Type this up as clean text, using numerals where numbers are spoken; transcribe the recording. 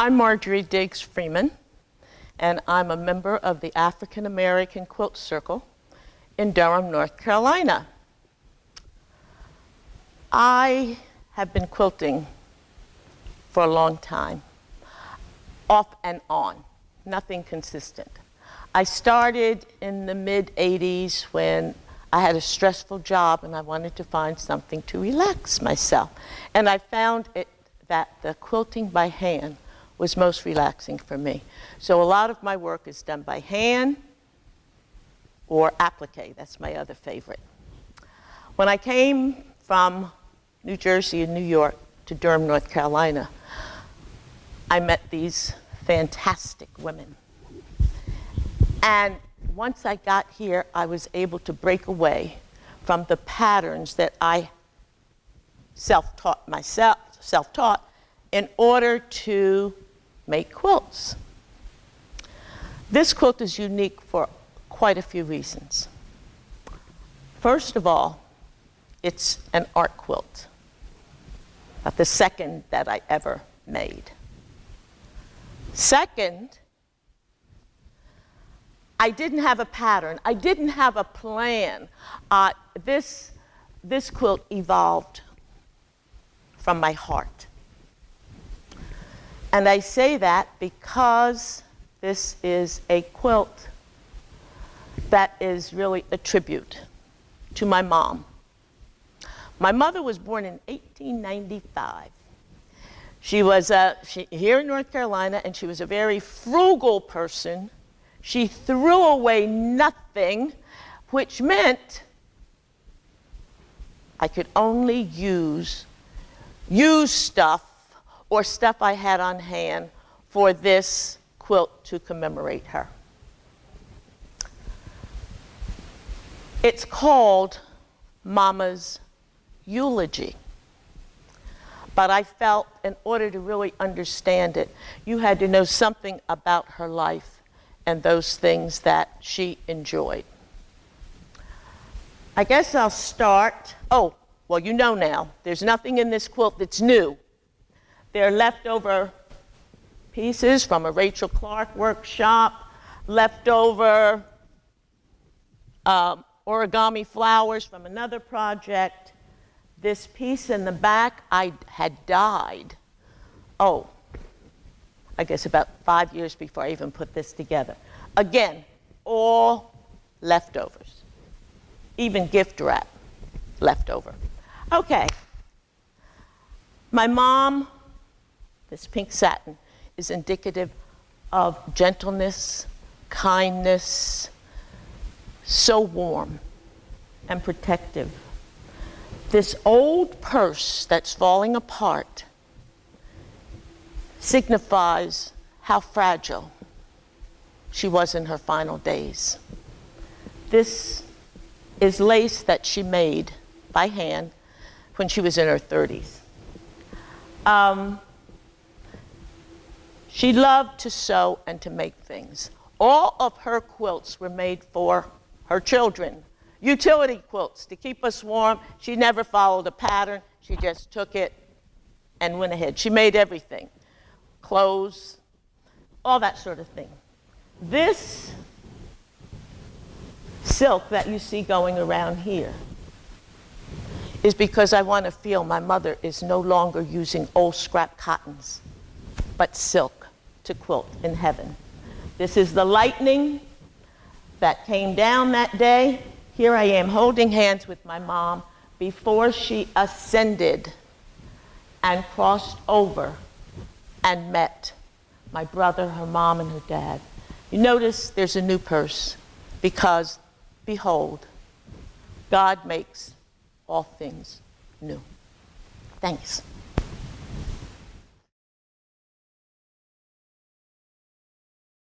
I'm Marjorie Diggs Freeman, and I'm a member of the African American Quilt Circle in Durham, North Carolina. I have been quilting for a long time, off and on, nothing consistent. I started in the mid-'80s when I had a stressful job and I wanted to find something to relax myself. And I found that the quilting by hand was most relaxing for me. So a lot of my work is done by hand or applique. That's my other favorite. When I came from New Jersey and New York to Durham, North Carolina, I met these fantastic women. And once I got here, I was able to break away from the patterns that I self-taught in order to make quilts. This quilt is unique for quite a few reasons. First of all, it's an art quilt, not the second that I ever made. Second, I didn't have a pattern. I didn't have a plan. This quilt evolved from my heart. And I say that because this is a quilt that is really a tribute to my mom. My mother was born in 1895. She was here in North Carolina, and she was a very frugal person. She threw away nothing, which meant I could only use stuff or stuff I had on hand for this quilt to commemorate her. It's called Mama's Eulogy. But I felt in order to really understand it, you had to know something about her life and those things that she enjoyed. I guess I'll start. Oh, well, you know now, there's nothing in this quilt that's new. They're leftover pieces from a Rachel Clark workshop, leftover origami flowers from another project. This piece in the back I had dyed, I guess about 5 years before I even put this together. Again, all leftovers, even gift wrap leftover. Okay, my mom, this pink satin, is indicative of gentleness, kindness, so warm and protective. This old purse that's falling apart signifies how fragile she was in her final days. This is lace that she made by hand when she was in her 30s. She loved to sew and to make things. All of her quilts were made for her children. Utility quilts to keep us warm. She never followed a pattern. She just took it and went ahead. She made everything. Clothes, all that sort of thing. This silk that you see going around here is because I want to feel my mother is no longer using old scrap cottons, but silk to quilt in heaven. This is the lightning that came down that day. Here I am holding hands with my mom before she ascended and crossed over and met my brother, her mom, and her dad. You notice there's a new purse because, behold, God makes all things new. Thanks.